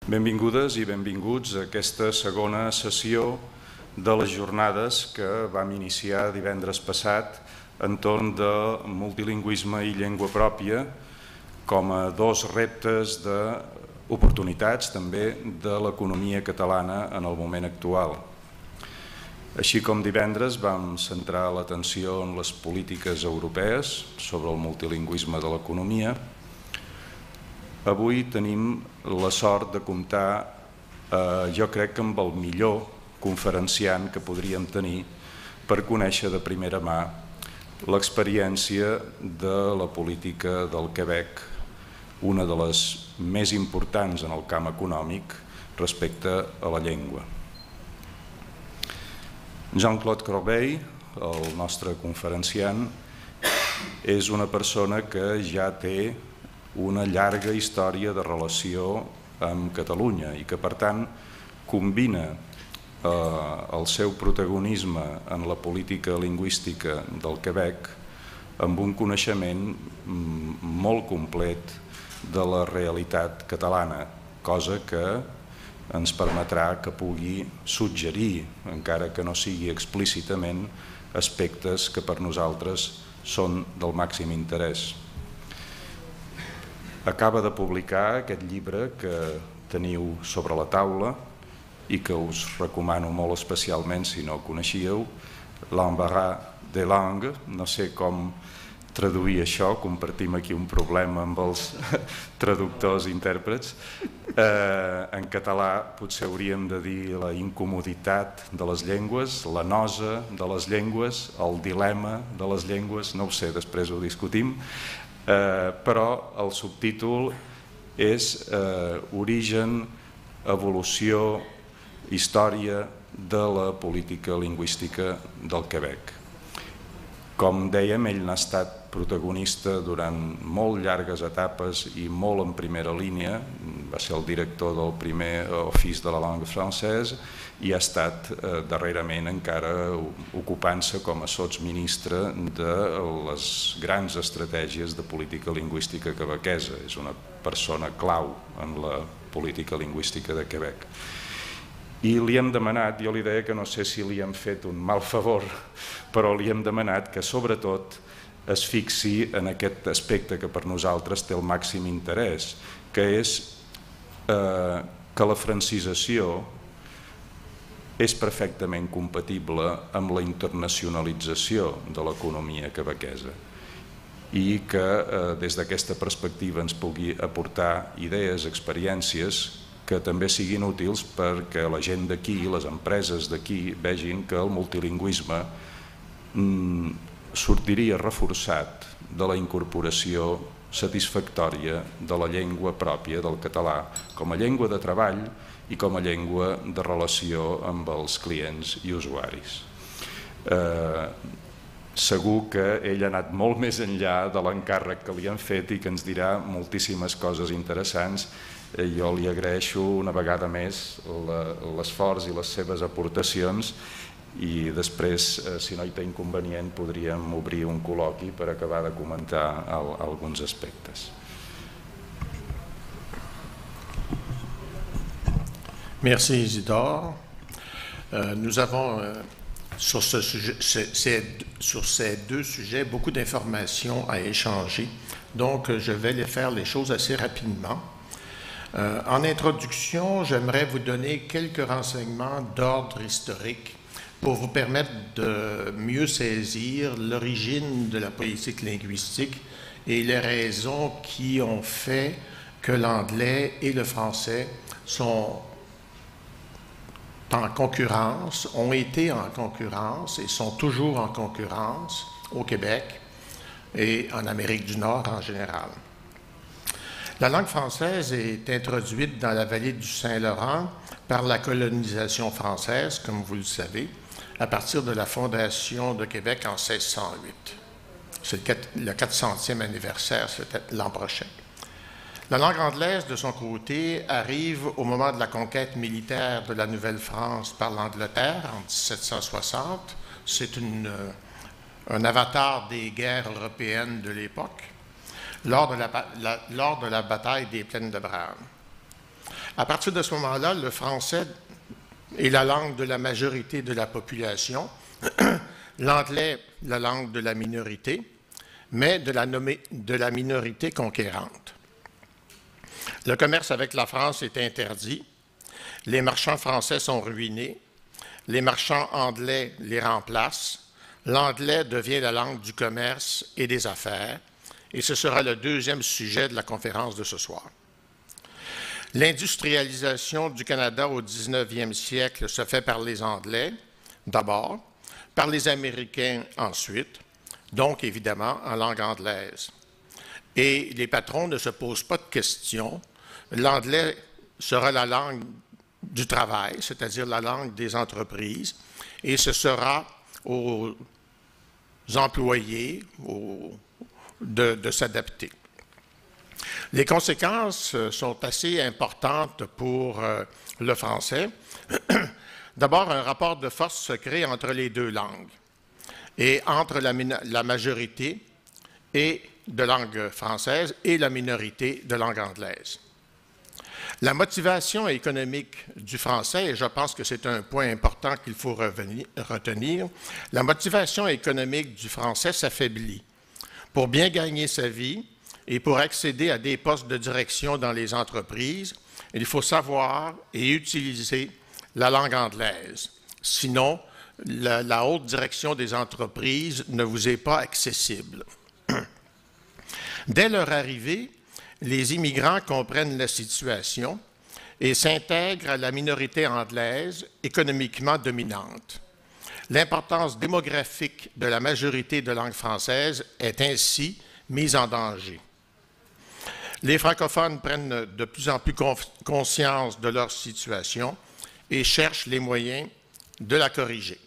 Benvingudes i benvinguts a aquesta segona sessió de les jornades que vam iniciar divendres passat entorn de multilingüisme i llengua pròpia com a dos reptes d'oportunitats també de l'economia catalana en el moment actual. Així com divendres vam centrar l'atenció en les polítiques europees sobre el multilingüisme de l'economia, avui tenim la sort de comptar, jo crec que amb el millor conferenciant que podríem tenir per conèixer de primera mà l'experiència de la política del Quebec, una de les més importants en el camp econòmic respecte a la llengua. Jean-Claude Corbeil, el nostre conferenciant, és una persona que ja té una llarga història de relació amb Catalunya i que, per tant, combina el seu protagonisme en la política lingüística del Quebec amb un coneixement molt complet de la realitat catalana, cosa que ens permetrà que pugui suggerir, encara que no sigui explícitament, aspectes que per nosaltres són del màxim interès. Acaba de publicar aquest llibre que teniu sobre la taula i que us recomano molt especialment si no el coneixíeu, L'embarras des langues. No sé com traduir això, compartim aquí un problema amb els traductors i intèrprets. En català potser hauríem de dir la incomoditat de les llengües, la nosa de les llengües, el dilema de les llengües, no ho sé, després ho discutim. Però el subtítol és Origen, evolució, història de la política lingüística del Quebec. Com dèiem, ell n'ha estat protagonista durant molt llargues etapes i molt en primera línia. Va ser el director del primer Office de la langue française i ha estat darrerament encara ocupant-se com a sotsministre de les grans estratègies de política lingüística quebequesa. És una persona clau en la política lingüística de Quebec. I li hem demanat, jo li deia que no sé si li hem fet un mal favor, però li hem demanat que sobretot es fixi en aquest aspecte que per nosaltres té el màxim interès, que és que la francització és perfectament compatible amb la internacionalització de l'economia quebequesa i que des d'aquesta perspectiva ens pugui aportar idees, experiències que també siguin útils perquè la gent d'aquí, les empreses d'aquí, vegin que el multilingüisme sortiria reforçat de la incorporació satisfactòria de la llengua pròpia del català com a llengua de treball i com a llengua de relació amb els clients i usuaris. Segur que ell ha anat molt més enllà de l'encàrrec que li han fet i que ens dirà moltíssimes coses interessants. Jo li agraeixo una vegada més l'esforç i les seves aportacions i després, si no hi té inconvenient, podríem obrir un col·loqui per acabar de comentar alguns aspectes. Merci Isidore. Nous avons sur ces deux sujets beaucoup d'informations à échanger, donc je vais faire les choses assez rapidement. En introduction, j'aimerais vous donner quelques renseignements d'ordre historique pour vous permettre de mieux saisir l'origine de la politique linguistique et les raisons qui ont fait que l'anglais et le français sont en concurrence, ont été en concurrence et sont toujours en concurrence au Québec et en Amérique du Nord en général. La langue française est introduite dans la vallée du Saint-Laurent par la colonisation française, comme vous le savez, à partir de la fondation de Québec en 1608. C'est le 400e anniversaire, c'est l'an prochain. La langue anglaise, de son côté, arrive au moment de la conquête militaire de la Nouvelle-France par l'Angleterre en 1760. C'est un avatar des guerres européennes de l'époque. Lors de la bataille des Plaines de Bran. À partir de ce moment-là, le français est la langue de la majorité de la population, l'anglais la langue de la minorité, mais de la minorité conquérante. Le commerce avec la France est interdit, les marchands français sont ruinés, les marchands anglais les remplacent, l'anglais devient la langue du commerce et des affaires, et ce sera le deuxième sujet de la conférence de ce soir. L'industrialisation du Canada au 19e siècle se fait par les Anglais, d'abord, par les Américains ensuite, donc évidemment en langue anglaise. Et les patrons ne se posent pas de questions. L'anglais sera la langue du travail, c'est-à-dire la langue des entreprises, et ce sera aux employés de s'adapter. Les conséquences sont assez importantes pour le français. D'abord, un rapport de force se crée entre les deux langues et entre la majorité de langue française et la minorité de langue anglaise. La motivation économique du français, et je pense que c'est un point important qu'il faut retenir, la motivation économique du français s'affaiblit. Pour bien gagner sa vie et pour accéder à des postes de direction dans les entreprises, il faut savoir et utiliser la langue anglaise. Sinon, la haute direction des entreprises ne vous est pas accessible. Dès leur arrivée, les immigrants comprennent la situation et s'intègrent à la minorité anglaise économiquement dominante. L'importance démographique de la majorité de langue française est ainsi mise en danger. Les francophones prennent de plus en plus conscience de leur situation et cherchent les moyens de la corriger.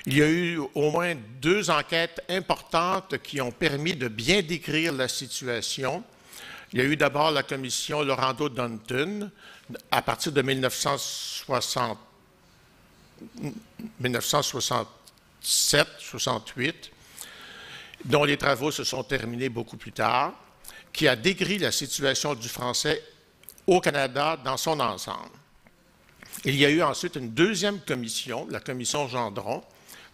Il y a eu au moins 2 enquêtes importantes qui ont permis de bien décrire la situation. Il y a eu d'abord la commission Laurando-Dunton à partir de 1967-68, dont les travaux se sont terminés beaucoup plus tard, qui a décrit la situation du français au Canada dans son ensemble. Il y a eu ensuite une deuxième commission, la commission Gendron,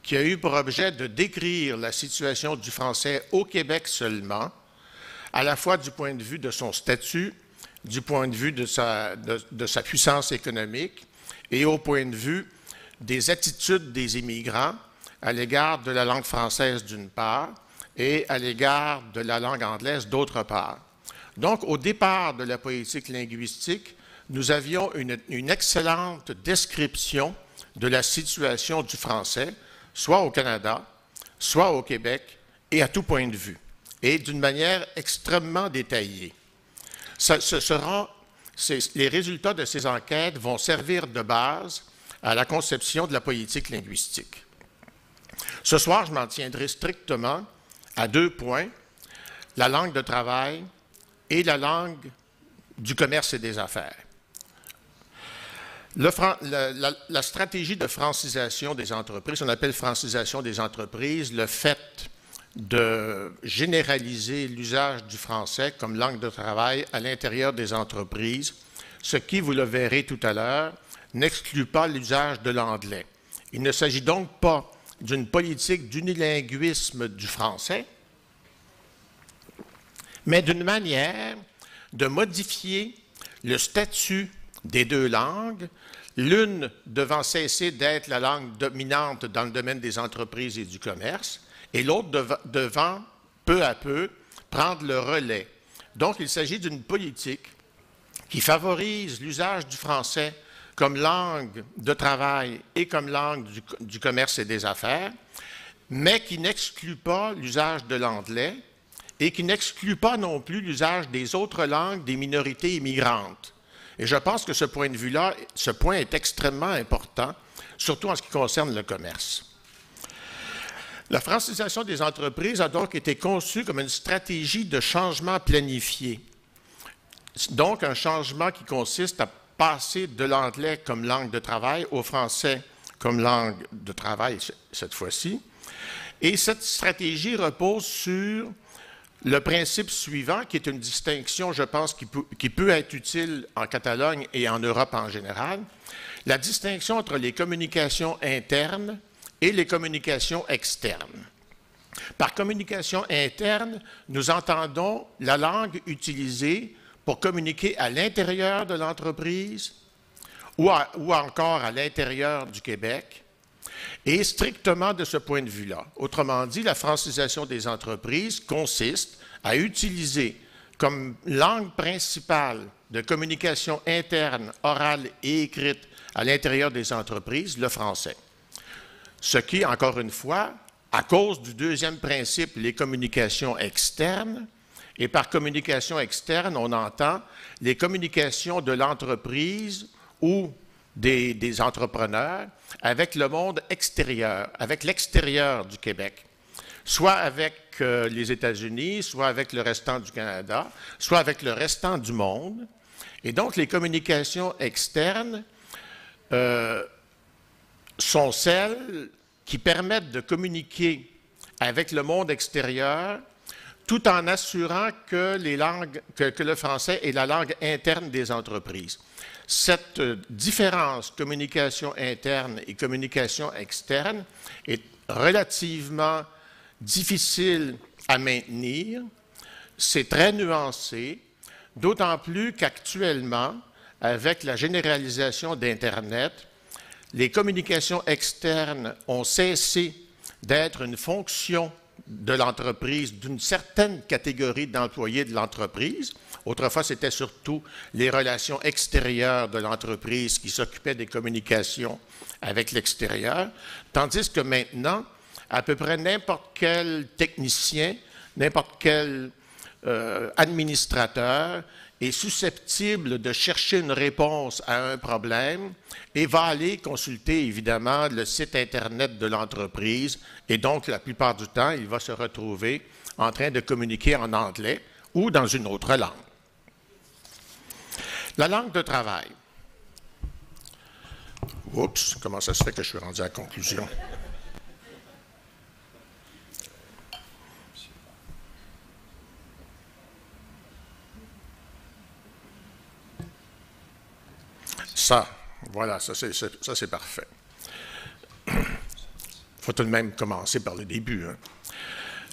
qui a eu pour objet de décrire la situation du français au Québec seulement, à la fois du point de vue de son statut, du point de vue de sa puissance économique et au point de vue des attitudes des immigrants à l'égard de la langue française d'une part et à l'égard de la langue anglaise d'autre part. Donc, au départ de la politique linguistique, nous avions une excellente description de la situation du français, soit au Canada, soit au Québec, et à tout point de vue, et d'une manière extrêmement détaillée. Les résultats de ces enquêtes vont servir de base à la conception de la politique linguistique. Ce soir, je m'en tiendrai strictement à 2 points, la langue de travail et la langue du commerce et des affaires. La stratégie de francisation des entreprises, on appelle francisation des entreprises, le fait de généraliser l'usage du français comme langue de travail à l'intérieur des entreprises, ce qui, vous le verrez tout à l'heure, n'exclut pas l'usage de l'anglais. Il ne s'agit donc pas d'une politique d'unilinguisme du français, mais d'une manière de modifier le statut des 2 langues, l'une devant cesser d'être la langue dominante dans le domaine des entreprises et du commerce, et l'autre devant, peu à peu, prendre le relais. Donc, il s'agit d'une politique qui favorise l'usage du français comme langue de travail et comme langue du commerce et des affaires, mais qui n'exclut pas l'usage de l'anglais et qui n'exclut pas non plus l'usage des autres langues des minorités immigrantes. Et je pense que ce point de vue-là, ce point est extrêmement important, surtout en ce qui concerne le commerce. La francisation des entreprises a donc été conçue comme une stratégie de changement planifié. Donc, un changement qui consiste à passer de l'anglais comme langue de travail au français comme langue de travail cette fois-ci. Et cette stratégie repose sur le principe suivant, qui est une distinction, je pense, qui peut être utile en Catalogne et en Europe en général, la distinction entre les communications internes et les communications externes. Par communication interne, nous entendons la langue utilisée pour communiquer à l'intérieur de l'entreprise ou encore à l'intérieur du Québec, et strictement de ce point de vue-là. Autrement dit, la francisation des entreprises consiste à utiliser comme langue principale de communication interne, orale et écrite à l'intérieur des entreprises, le français. Ce qui, encore une fois, à cause du deuxième principe, les communications externes, et par communication externe, on entend les communications de l'entreprise ou des entrepreneurs avec le monde extérieur, avec l'extérieur du Québec, soit avec les États-Unis, soit avec le restant du Canada, soit avec le restant du monde. Et donc, les communications externes sont celles qui permettent de communiquer avec le monde extérieur tout en assurant que le français est la langue interne des entreprises. Cette différence communication interne et communication externe est relativement difficile à maintenir. C'est très nuancé, d'autant plus qu'actuellement, avec la généralisation d'Internet, les communications externes ont cessé d'être une fonction de l'entreprise, d'une certaine catégorie d'employés de l'entreprise. Autrefois, c'était surtout les relations extérieures de l'entreprise qui s'occupaient des communications avec l'extérieur, tandis que maintenant, à peu près n'importe quel technicien, n'importe quel administrateur est susceptible de chercher une réponse à un problème et va aller consulter, évidemment, le site Internet de l'entreprise. Et donc, la plupart du temps, il va se retrouver en train de communiquer en anglais ou dans une autre langue. La langue de travail. Oups, comment ça se fait que je suis rendu à la conclusion? Ça, voilà, ça c'est parfait. Il faut tout de même commencer par le début. Hein.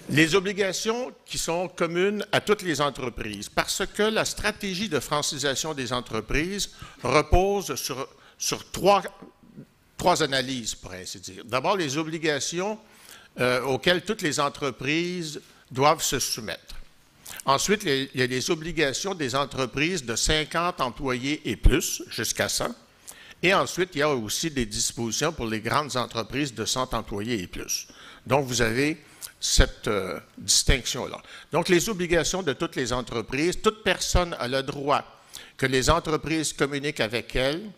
Les obligations qui sont communes à toutes les entreprises, parce que la stratégie de francisation des entreprises repose sur trois analyses, pour ainsi dire. D'abord, les obligations auxquelles toutes les entreprises doivent se soumettre. Ensuite, il y a les obligations des entreprises de 50 employés et plus, jusqu'à 100. Et ensuite, il y a aussi des dispositions pour les grandes entreprises de 100 employés et plus. Donc, vous avez cette distinction-là. Donc, les obligations de toutes les entreprises, toute personne a le droit que les entreprises communiquent avec elle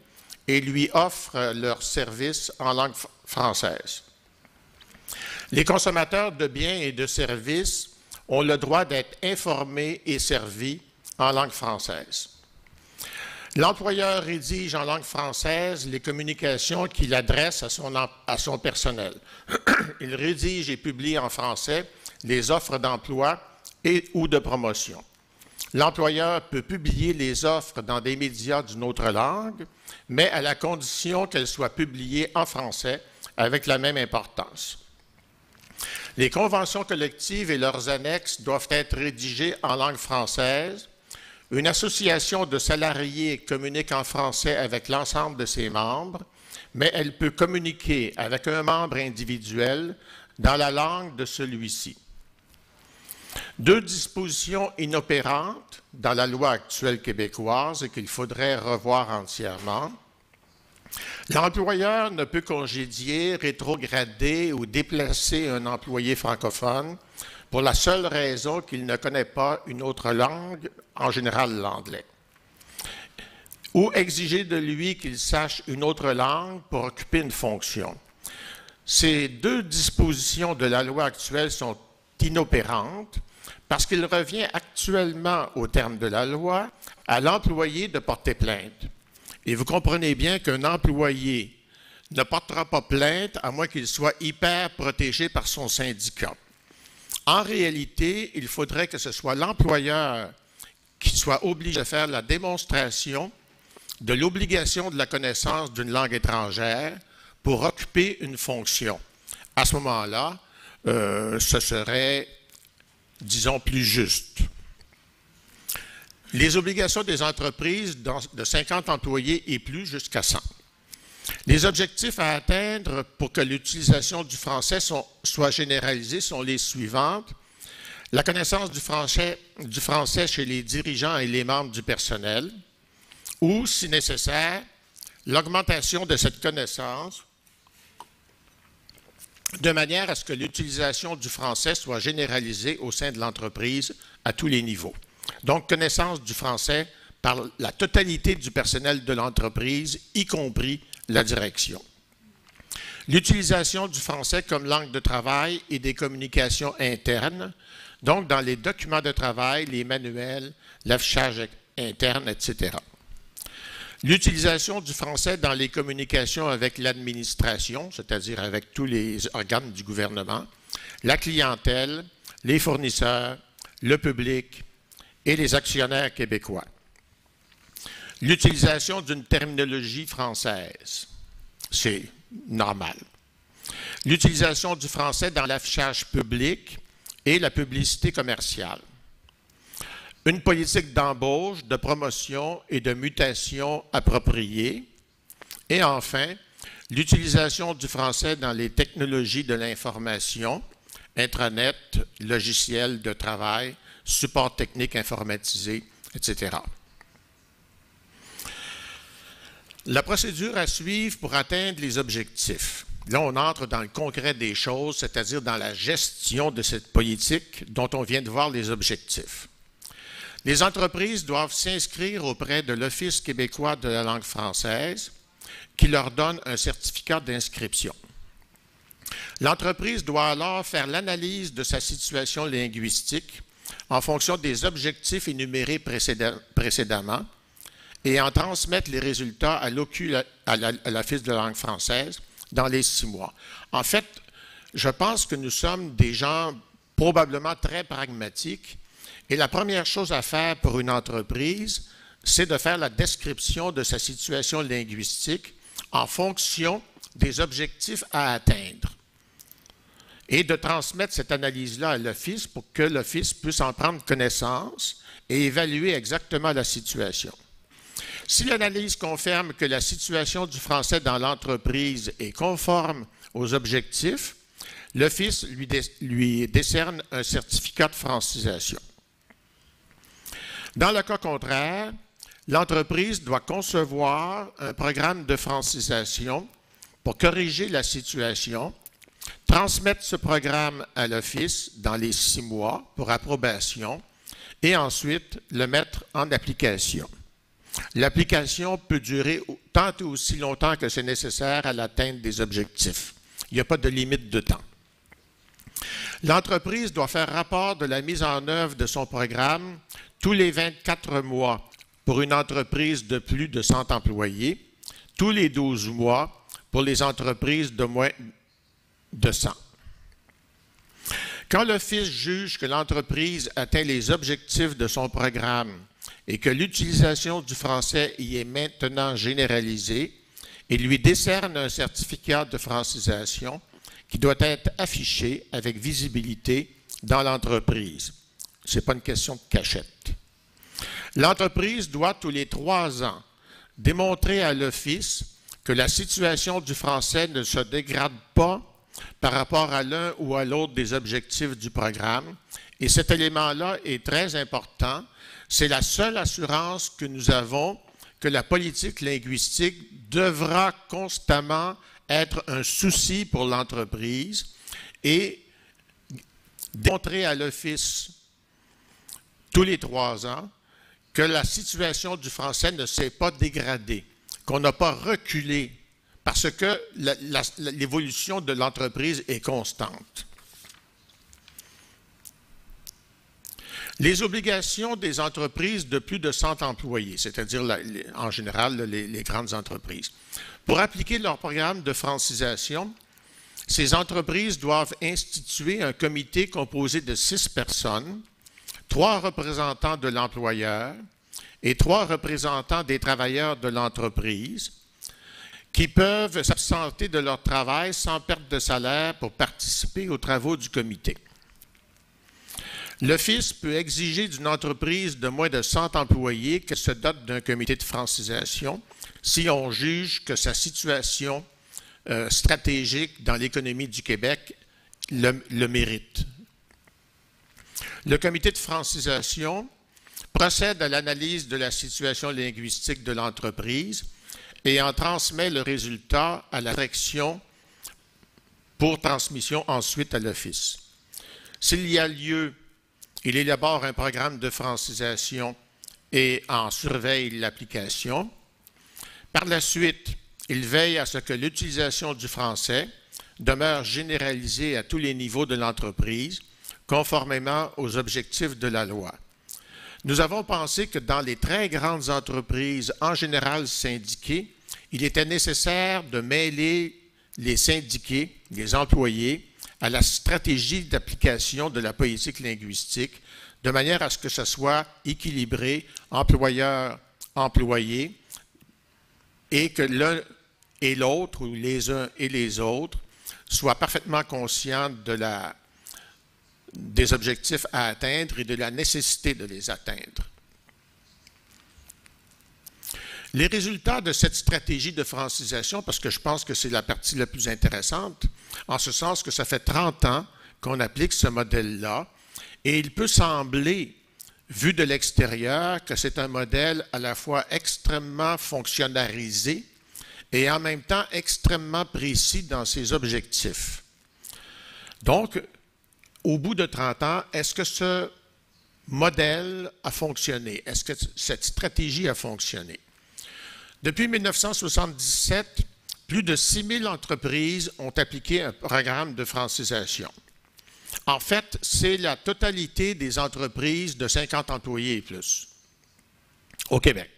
et lui offrent leurs services en langue française. Les consommateurs de biens et de services ont le droit d'être informés et servis en langue française. L'employeur rédige en langue française les communications qu'il adresse à son personnel. Il rédige et publie en français les offres d'emploi et ou de promotion. L'employeur peut publier les offres dans des médias d'une autre langue, mais à la condition qu'elles soient publiées en français avec la même importance. Les conventions collectives et leurs annexes doivent être rédigées en langue française. Une association de salariés communique en français avec l'ensemble de ses membres, mais elle peut communiquer avec un membre individuel dans la langue de celui-ci. Deux dispositions inopérantes dans la loi actuelle québécoise et qu'il faudrait revoir entièrement. L'employeur ne peut congédier, rétrograder ou déplacer un employé francophone pour la seule raison qu'il ne connaît pas une autre langue, en général l'anglais, ou exiger de lui qu'il sache une autre langue pour occuper une fonction. Ces deux dispositions de la loi actuelle sont inopérantes parce qu'il revient actuellement, au terme de la loi, à l'employé de porter plainte. Et vous comprenez bien qu'un employé ne portera pas plainte à moins qu'il soit hyper protégé par son syndicat. En réalité, il faudrait que ce soit l'employeur qui soit obligé de faire la démonstration de l'obligation de la connaissance d'une langue étrangère pour occuper une fonction. À ce moment-là, ce serait, disons, plus juste. Les obligations des entreprises de 50 employés et plus jusqu'à 100. Les objectifs à atteindre pour que l'utilisation du français soit généralisée sont les suivantes. La connaissance du français chez les dirigeants et les membres du personnel, ou, si nécessaire, l'augmentation de cette connaissance de manière à ce que l'utilisation du français soit généralisée au sein de l'entreprise à tous les niveaux. Donc, connaissance du français par la totalité du personnel de l'entreprise, y compris la direction. L'utilisation du français comme langue de travail et des communications internes, donc dans les documents de travail, les manuels, l'affichage interne, etc. L'utilisation du français dans les communications avec l'administration, c'est-à-dire avec tous les organes du gouvernement, la clientèle, les fournisseurs, le public et les actionnaires québécois. L'utilisation d'une terminologie française, c'est normal. L'utilisation du français dans l'affichage public et la publicité commerciale. Une politique d'embauche, de promotion et de mutation appropriée. Et enfin, l'utilisation du français dans les technologies de l'information, intranet, logiciels de travail, support technique informatisé, etc. La procédure à suivre pour atteindre les objectifs. Là, on entre dans le concret des choses, c'est-à-dire dans la gestion de cette politique dont on vient de voir les objectifs. Les entreprises doivent s'inscrire auprès de l'Office québécois de la langue française qui leur donne un certificat d'inscription. L'entreprise doit alors faire l'analyse de sa situation linguistique en fonction des objectifs énumérés précédemment et en transmettre les résultats à l'Office de la langue française dans les 6 mois. En fait, je pense que nous sommes des gens probablement très pragmatiques et la première chose à faire pour une entreprise, c'est de faire la description de sa situation linguistique en fonction des objectifs à atteindre et de transmettre cette analyse-là à l'Office pour que l'Office puisse en prendre connaissance et évaluer exactement la situation. Si l'analyse confirme que la situation du français dans l'entreprise est conforme aux objectifs, l'Office lui décerne un certificat de francisation. Dans le cas contraire, l'entreprise doit concevoir un programme de francisation pour corriger la situation, transmettre ce programme à l'Office dans les 6 mois pour approbation et ensuite le mettre en application. L'application peut durer tant et aussi longtemps que c'est nécessaire à l'atteinte des objectifs. Il n'y a pas de limite de temps. L'entreprise doit faire rapport de la mise en œuvre de son programme tous les 24 mois pour une entreprise de plus de 100 employés, tous les 12 mois pour les entreprises de moins de 100. Quand l'Office juge que l'entreprise atteint les objectifs de son programme et que l'utilisation du français y est maintenant généralisée, il lui décerne un certificat de francisation qui doit être affiché avec visibilité dans l'entreprise. Ce n'est pas une question de cachette. L'entreprise doit, tous les 3 ans, démontrer à l'Office que la situation du français ne se dégrade pas par rapport à l'un ou à l'autre des objectifs du programme. Et cet élément-là est très important. C'est la seule assurance que nous avons que la politique linguistique devra constamment être un souci pour l'entreprise et démontrer à l'Office tous les 3 ans que la situation du français ne s'est pas dégradée, qu'on n'a pas reculé parce que l'évolution de l'entreprise est constante. Les obligations des entreprises de plus de 100 employés, c'est-à-dire en général les grandes entreprises. Pour appliquer leur programme de francisation, ces entreprises doivent instituer un comité composé de 6 personnes, 3 représentants de l'employeur et 3 représentants des travailleurs de l'entreprise, qui peuvent s'absenter de leur travail sans perte de salaire pour participer aux travaux du comité. L'Office peut exiger d'une entreprise de moins de 100 employés qu'elle se dote d'un comité de francisation si on juge que sa situation stratégique dans l'économie du Québec le mérite. Le comité de francisation procède à l'analyse de la situation linguistique de l'entreprise et en transmet le résultat à la direction pour transmission ensuite à l'Office. S'il y a lieu, il élabore un programme de francisation et en surveille l'application. Par la suite, il veille à ce que l'utilisation du français demeure généralisée à tous les niveaux de l'entreprise, conformément aux objectifs de la loi. Nous avons pensé que dans les très grandes entreprises, en général syndiquées, il était nécessaire de mêler les syndiqués, les employés, à la stratégie d'application de la politique linguistique, de manière à ce que ce soit équilibré, employeur-employé, et que l'un et l'autre, ou les uns et les autres, soient parfaitement conscients des objectifs à atteindre et de la nécessité de les atteindre. Les résultats de cette stratégie de francisation, parce que je pense que c'est la partie la plus intéressante, en ce sens que ça fait 30 ans qu'on applique ce modèle-là, et il peut sembler, vu de l'extérieur, que c'est un modèle à la fois extrêmement fonctionnalisé et en même temps extrêmement précis dans ses objectifs. Donc, au bout de 30 ans, est-ce que ce modèle a fonctionné? Est-ce que cette stratégie a fonctionné? Depuis 1977, plus de 6 000 entreprises ont appliqué un programme de francisation. En fait, c'est la totalité des entreprises de 50 employés et plus au Québec.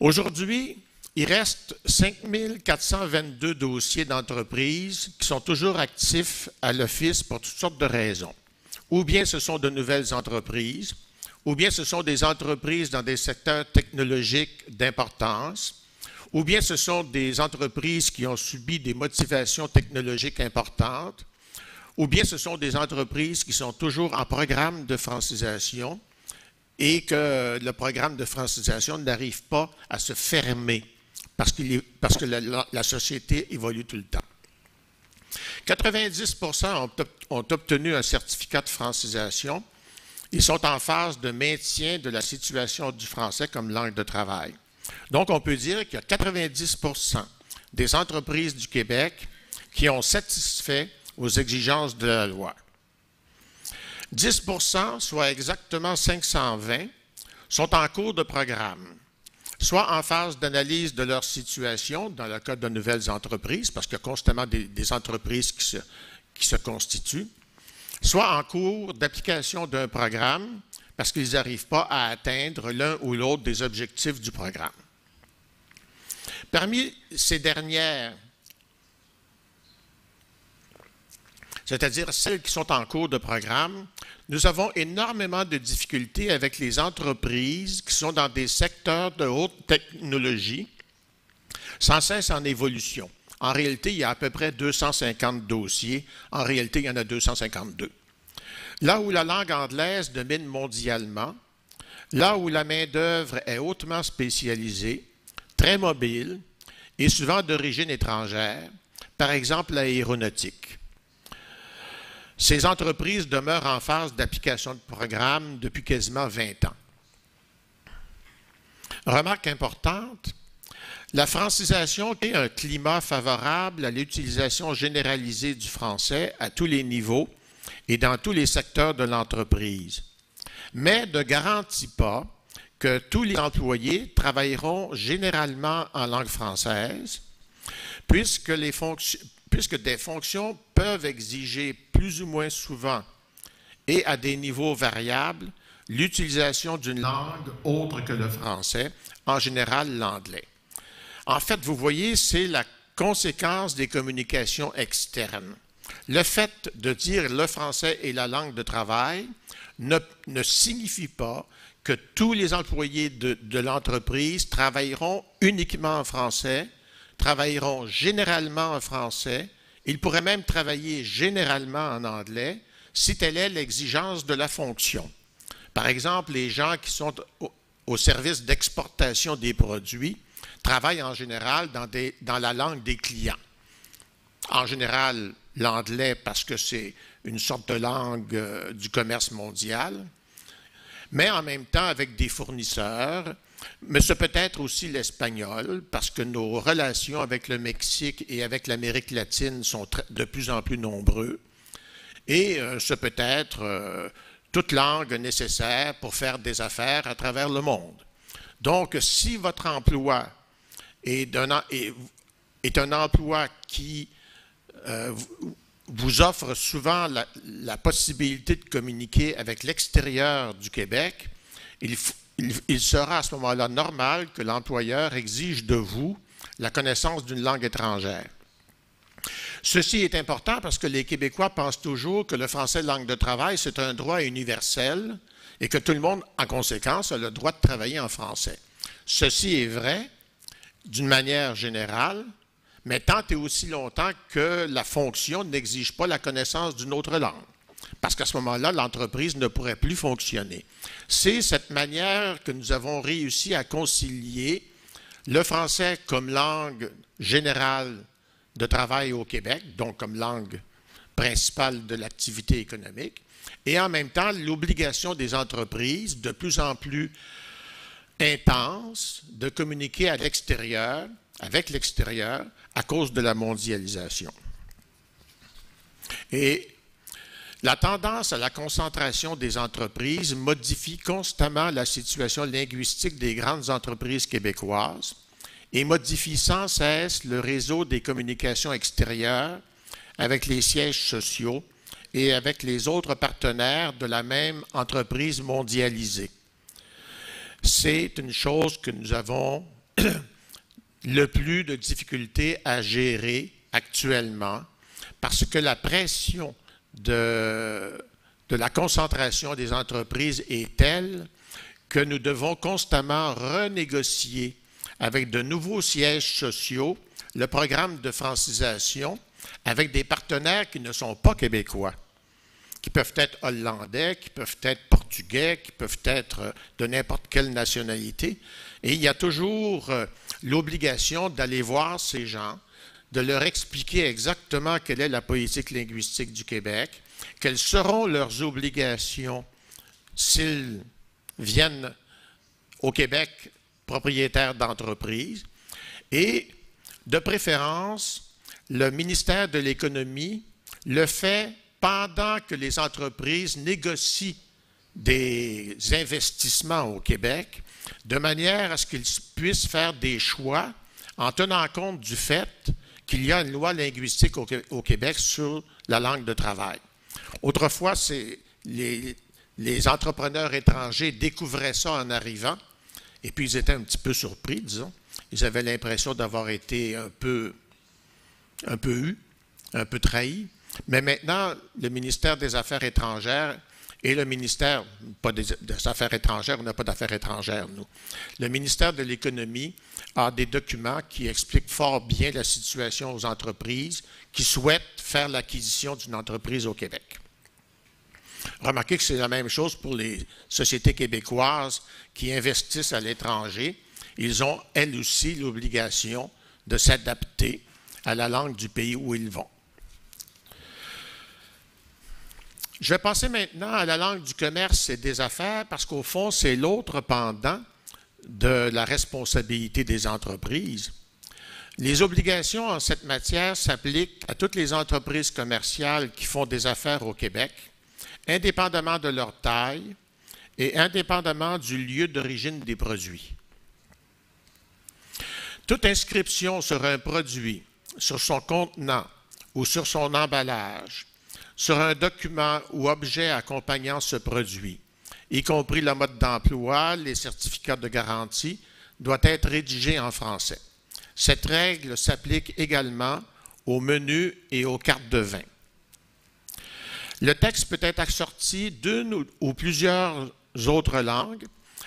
Aujourd'hui, il reste 5 422 dossiers d'entreprises qui sont toujours actifs à l'Office pour toutes sortes de raisons. Ou bien ce sont de nouvelles entreprises, ou bien ce sont des entreprises dans des secteurs technologiques d'importance, ou bien ce sont des entreprises qui ont subi des motivations technologiques importantes, ou bien ce sont des entreprises qui sont toujours en programme de francisation et que le programme de francisation n'arrive pas à se fermer parce que la société évolue tout le temps. 90% ont obtenu un certificat de francisation. Ils sont en phase de maintien de la situation du français comme langue de travail. Donc, on peut dire qu'il y a 90% des entreprises du Québec qui ont satisfait aux exigences de la loi. 10%, soit exactement 520, sont en cours de programme, soit en phase d'analyse de leur situation, dans le cas de nouvelles entreprises, parce qu'il y a constamment des entreprises qui se constituent, soit en cours d'application d'un programme, parce qu'ils n'arrivent pas à atteindre l'un ou l'autre des objectifs du programme. Parmi ces dernières, c'est-à-dire celles qui sont en cours de programme, nous avons énormément de difficultés avec les entreprises qui sont dans des secteurs de haute technologie, sans cesse en évolution. En réalité, il y a à peu près 250 dossiers. En réalité, il y en a 252. Là où la langue anglaise domine mondialement, là où la main-d'œuvre est hautement spécialisée, très mobile et souvent d'origine étrangère, par exemple l'aéronautique. Ces entreprises demeurent en phase d'application de programme depuis quasiment 20 ans. Remarque importante, la francisation crée un climat favorable à l'utilisation généralisée du français à tous les niveaux et dans tous les secteurs de l'entreprise, mais ne garantit pas que tous les employés travailleront généralement en langue française, puisque des fonctions peuvent exiger plus ou moins souvent et à des niveaux variables l'utilisation d'une langue autre que le français, en général l'anglais. En fait, vous voyez, c'est conséquence des communications externes. Le fait de dire le français est la langue de travail ne signifie pas que tous les employés de l'entreprise travailleront uniquement en français, travailleront généralement en français. Ils pourraient même travailler généralement en anglais si telle est l'exigence de la fonction. Par exemple, les gens qui sont au service d'exportation des produits travaillent en général dans la langue des clients. En général, l'anglais parce que c'est une sorte de langue du commerce mondial, mais en même temps avec des fournisseurs, mais ce peut être aussi l'espagnol parce que nos relations avec le Mexique et avec l'Amérique latine sont de plus en plus nombreux, et ce peut être toute langue nécessaire pour faire des affaires à travers le monde. Donc, si votre emploi est un emploi qui vous offre souvent la possibilité de communiquer avec l'extérieur du Québec, il sera à ce moment-là normal que l'employeur exige de vous la connaissance d'une langue étrangère. Ceci est important parce que les Québécois pensent toujours que le français langue de travail, c'est un droit universel et que tout le monde, en conséquence, a le droit de travailler en français. Ceci est vrai d'une manière générale, mais tant et aussi longtemps que la fonction n'exige pas la connaissance d'une autre langue. Parce qu'à ce moment-là, l'entreprise ne pourrait plus fonctionner. C'est cette manière que nous avons réussi à concilier le français comme langue générale de travail au Québec, donc comme langue principale de l'activité économique, et en même temps l'obligation des entreprises de plus en plus intense de communiquer à l'extérieur, avec l'extérieur, à cause de la mondialisation. Et la tendance à la concentration des entreprises modifie constamment la situation linguistique des grandes entreprises québécoises et modifie sans cesse le réseau des communications extérieures avec les sièges sociaux et avec les autres partenaires de la même entreprise mondialisée. C'est une chose que nous avons le plus de difficultés à gérer actuellement parce que la pression de la concentration des entreprises est telle que nous devons constamment renégocier avec de nouveaux sièges sociaux le programme de francisation avec des partenaires qui ne sont pas québécois, qui peuvent être hollandais, qui peuvent être portugais, qui peuvent être de n'importe quelle nationalité. Et il y a toujours l'obligation d'aller voir ces gens, de leur expliquer exactement quelle est la politique linguistique du Québec, quelles seront leurs obligations s'ils viennent au Québec propriétaires d'entreprises, et de préférence, le ministère de l'Économie le fait pendant que les entreprises négocient des investissements au Québec, de manière à ce qu'ils puissent faire des choix en tenant compte du fait qu'il y a une loi linguistique au Québec sur la langue de travail. Autrefois, les entrepreneurs étrangers découvraient ça en arrivant, et puis ils étaient un petit peu surpris, disons. Ils avaient l'impression d'avoir été un peu trahis. Mais maintenant, le ministère des Affaires étrangères et le ministère, pas des Affaires étrangères, on n'a pas d'affaires étrangères, nous. Le ministère de l'Économie a des documents qui expliquent fort bien la situation aux entreprises qui souhaitent faire l'acquisition d'une entreprise au Québec. Remarquez que c'est la même chose pour les sociétés québécoises qui investissent à l'étranger. Ils ont, elles aussi, l'obligation de s'adapter à la langue du pays où ils vont. Je vais passer maintenant à la langue du commerce et des affaires parce qu'au fond, c'est l'autre pendant de la responsabilité des entreprises. Les obligations en cette matière s'appliquent à toutes les entreprises commerciales qui font des affaires au Québec, indépendamment de leur taille et indépendamment du lieu d'origine des produits. Toute inscription sur un produit, sur son contenant ou sur son emballage, sur un document ou objet accompagnant ce produit, y compris le mode d'emploi, les certificats de garantie, doit être rédigée en français. Cette règle s'applique également aux menus et aux cartes de vin. Le texte peut être assorti d'une ou plusieurs autres langues,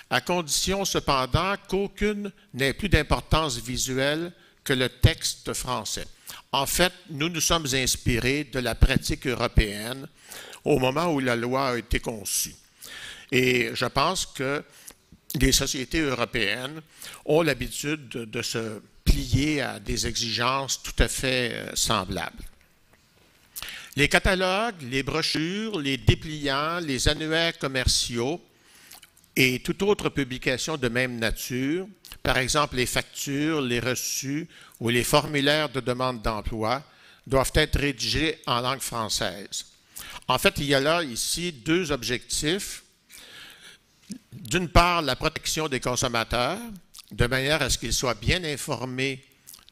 à condition cependant qu'aucune n'ait plus d'importance visuelle que le texte français. En fait, nous nous sommes inspirés de la pratique européenne au moment où la loi a été conçue. Et je pense que les sociétés européennes ont l'habitude de se plier à des exigences tout à fait semblables. Les catalogues, les brochures, les dépliants, les annuaires commerciaux et toute autre publication de même nature, par exemple les factures, les reçus ou les formulaires de demande d'emploi, doivent être rédigés en langue française. En fait, il y a là ici deux objectifs. D'une part, la protection des consommateurs, de manière à ce qu'ils soient bien informés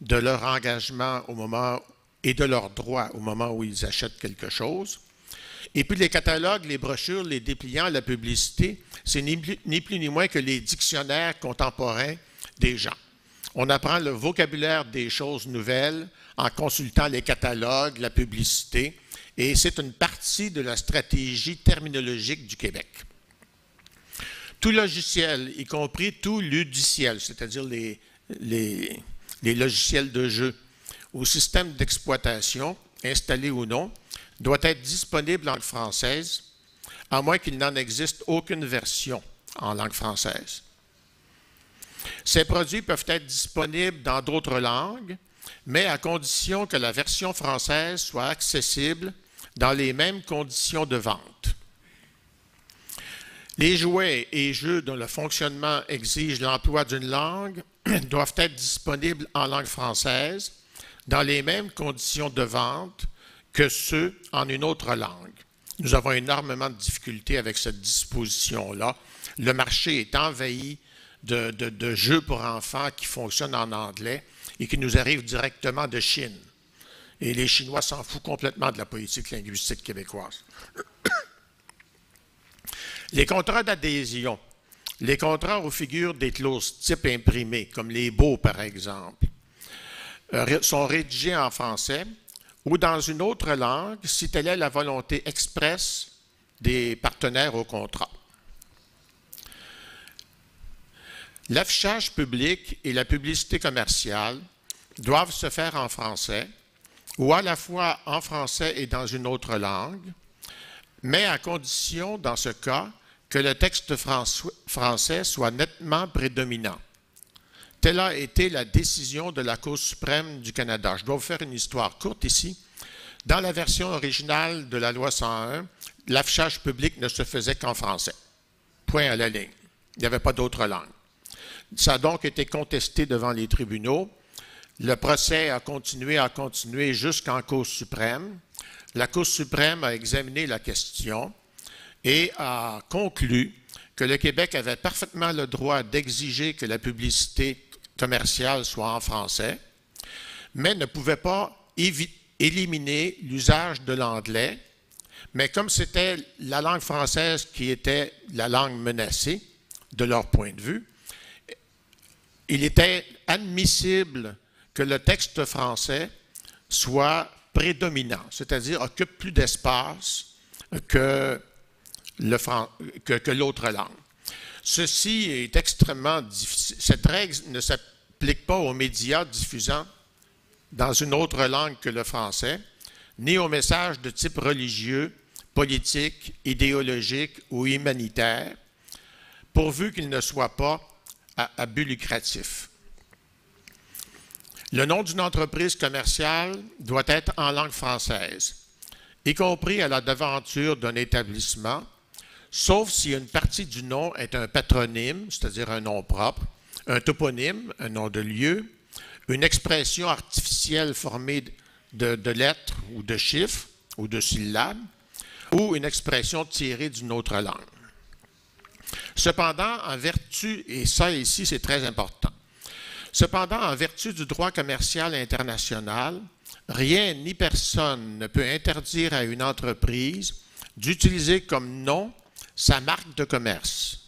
de leur engagement au moment et de leurs droits au moment où ils achètent quelque chose. Et puis les catalogues, les brochures, les dépliants, la publicité, c'est ni plus ni moins que les dictionnaires contemporains des gens. On apprend le vocabulaire des choses nouvelles en consultant les catalogues, la publicité, et c'est une partie de la stratégie terminologique du Québec. Tout logiciel, y compris tout ludiciel, c'est-à-dire les logiciels de jeu, ou système d'exploitation, installé ou non, doit être disponible en langue française, à moins qu'il n'en existe aucune version en langue française. Ces produits peuvent être disponibles dans d'autres langues, mais à condition que la version française soit accessible dans les mêmes conditions de vente. Les jouets et jeux dont le fonctionnement exige l'emploi d'une langue doivent être disponibles en langue française dans les mêmes conditions de vente que ceux en une autre langue. Nous avons énormément de difficultés avec cette disposition-là. Le marché est envahi de jeux pour enfants qui fonctionnent en anglais et qui nous arrivent directement de Chine. Et les Chinois s'en foutent complètement de la politique linguistique québécoise. Les contrats d'adhésion, les contrats aux figures des clauses types imprimées, comme les baux par exemple, sont rédigés en français ou dans une autre langue si telle est la volonté expresse des partenaires au contrat. L'affichage public et la publicité commerciale doivent se faire en français ou à la fois en français et dans une autre langue, mais à condition, dans ce cas, que le texte français soit nettement prédominant. Telle a été la décision de la Cour suprême du Canada. Je dois vous faire une histoire courte ici. Dans la version originale de la loi 101, l'affichage public ne se faisait qu'en français. Point à la ligne. Il n'y avait pas d'autre langue. Ça a donc été contesté devant les tribunaux. Le procès a continué jusqu'en Cour suprême. La Cour suprême a examiné la question et a conclu que le Québec avait parfaitement le droit d'exiger que la publicité commerciale soit en français, mais ne pouvait pas éliminer l'usage de l'anglais. Mais comme c'était la langue française qui était la langue menacée, de leur point de vue, il était admissible que le texte français soit prédominant, c'est-à-dire occupe plus d'espace que l'autre langue. Ceci est extrêmement difficile. Cette règle ne s'applique pas aux médias diffusant dans une autre langue que le français, ni aux messages de type religieux, politique, idéologique ou humanitaire, pourvu qu'ils ne soient pas à but lucratif. Le nom d'une entreprise commerciale doit être en langue française, y compris à la devanture d'un établissement, sauf si une partie du nom est un patronyme, c'est-à-dire un nom propre, un toponyme, un nom de lieu, une expression artificielle formée de lettres ou de chiffres ou de syllabes, ou une expression tirée d'une autre langue. Cependant, en vertu, et ça ici c'est très important, cependant, en vertu du droit commercial international, rien ni personne ne peut interdire à une entreprise d'utiliser comme nom sa marque de commerce.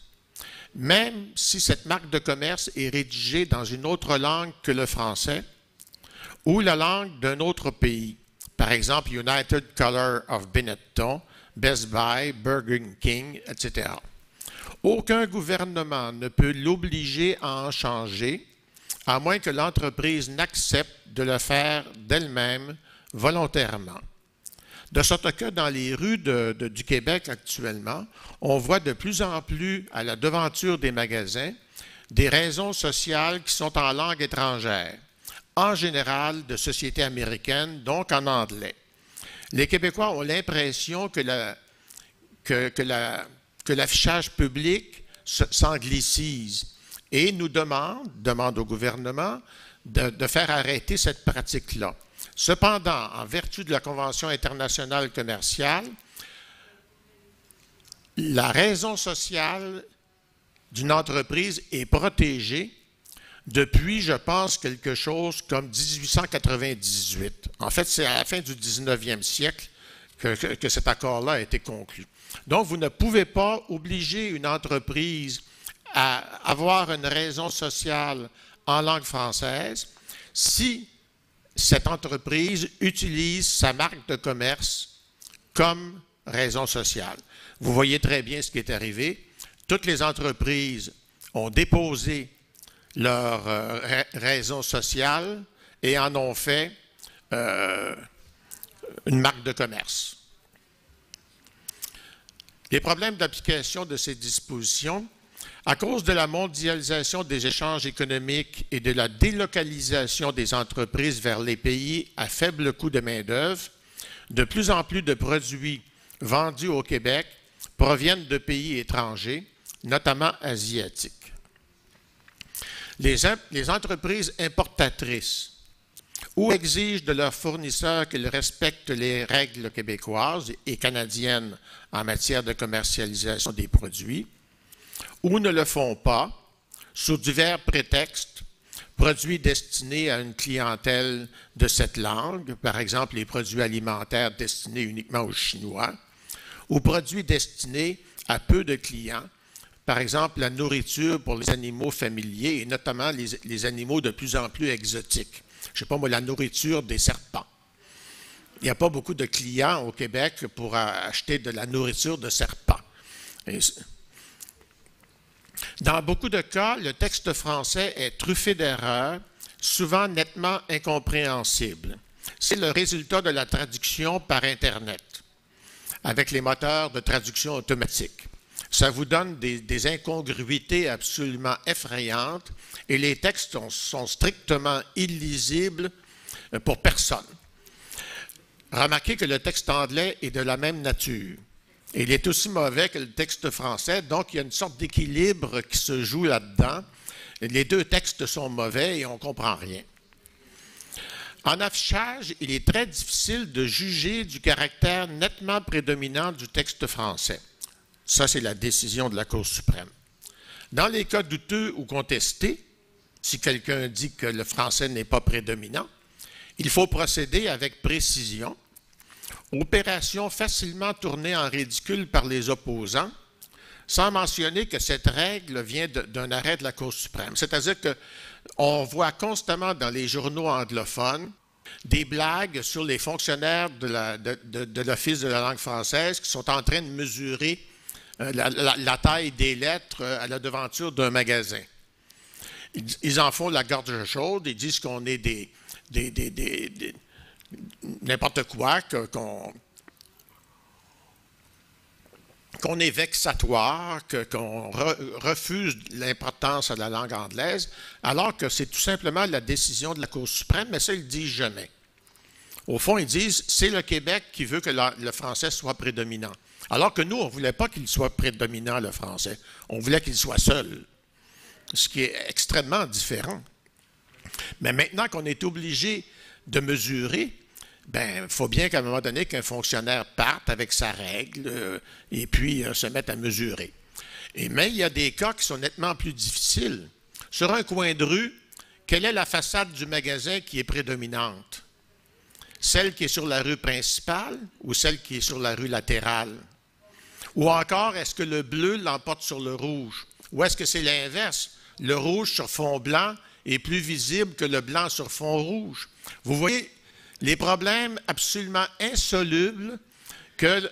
même si cette marque de commerce est rédigée dans une autre langue que le français ou la langue d'un autre pays. Par exemple, United Color of Benetton, Best Buy, Burger King, etc. Aucun gouvernement ne peut l'obliger à en changer, à moins que l'entreprise n'accepte de le faire d'elle-même volontairement. De sorte que dans les rues du Québec actuellement, on voit de plus en plus à la devanture des magasins des raisons sociales qui sont en langue étrangère, en général de société américaine, donc en anglais. Les Québécois ont l'impression que l'affichage public s'anglicise et nous demande au gouvernement de faire arrêter cette pratique-là. Cependant, en vertu de la Convention internationale commerciale, la raison sociale d'une entreprise est protégée depuis, je pense, quelque chose comme 1898. En fait, c'est à la fin du 19e siècle que cet accord-là a été conclu. Donc, vous ne pouvez pas obliger une entreprise à avoir une raison sociale en langue française si cette entreprise utilise sa marque de commerce comme raison sociale. Vous voyez très bien ce qui est arrivé. Toutes les entreprises ont déposé leur raison sociale et en ont fait une marque de commerce. Les problèmes d'application de ces dispositions, à cause de la mondialisation des échanges économiques et de la délocalisation des entreprises vers les pays à faible coût de main-d'œuvre, de plus en plus de produits vendus au Québec proviennent de pays étrangers, notamment asiatiques. Les entreprises importatrices ou exigent de leurs fournisseurs qu'ils respectent les règles québécoises et canadiennes en matière de commercialisation des produits, ou ne le font pas, sous divers prétextes, produits destinés à une clientèle de cette langue, par exemple les produits alimentaires destinés uniquement aux Chinois, ou produits destinés à peu de clients, par exemple la nourriture pour les animaux familiers et notamment les animaux de plus en plus exotiques. Je ne sais pas moi, la nourriture des serpents. Il n'y a pas beaucoup de clients au Québec pour acheter de la nourriture de serpents. Dans beaucoup de cas, le texte français est truffé d'erreurs, souvent nettement incompréhensibles. C'est le résultat de la traduction par Internet, avec les moteurs de traduction automatique. Ça vous donne des incongruités absolument effrayantes et les textes sont strictement illisibles pour personne. Remarquez que le texte anglais est de la même nature. Il est aussi mauvais que le texte français, donc il y a une sorte d'équilibre qui se joue là-dedans. Les deux textes sont mauvais et on ne comprend rien. En affichage, il est très difficile de juger du caractère nettement prédominant du texte français. Ça, c'est la décision de la Cour suprême. Dans les cas douteux ou contestés, si quelqu'un dit que le français n'est pas prédominant, il faut procéder avec précision, opération facilement tournée en ridicule par les opposants, sans mentionner que cette règle vient d'un arrêt de la Cour suprême. C'est-à-dire qu'on voit constamment dans les journaux anglophones des blagues sur les fonctionnaires de l'Office de la langue française qui sont en train de mesurer la taille des lettres à la devanture d'un magasin. Ils en font la gorge chaude, ils disent qu'on est n'importe quoi, qu'on est vexatoire, qu'on refuse l'importance de la langue anglaise, alors que c'est tout simplement la décision de la Cour suprême, mais ça, ils ne disent jamais. Au fond, ils disent, c'est le Québec qui veut que le français soit prédominant. Alors que nous, on ne voulait pas qu'il soit prédominant, le français. On voulait qu'il soit seul, ce qui est extrêmement différent. Mais maintenant qu'on est obligé de mesurer, il faut bien qu'à un moment donné, qu'un fonctionnaire parte avec sa règle et puis se mette à mesurer. Mais il y a des cas qui sont nettement plus difficiles. Sur un coin de rue, quelle est la façade du magasin qui est prédominante? Celle qui est sur la rue principale ou celle qui est sur la rue latérale? Ou encore, est-ce que le bleu l'emporte sur le rouge? Ou est-ce que c'est l'inverse? Le rouge sur fond blanc est plus visible que le blanc sur fond rouge. Vous voyez les problèmes absolument insolubles que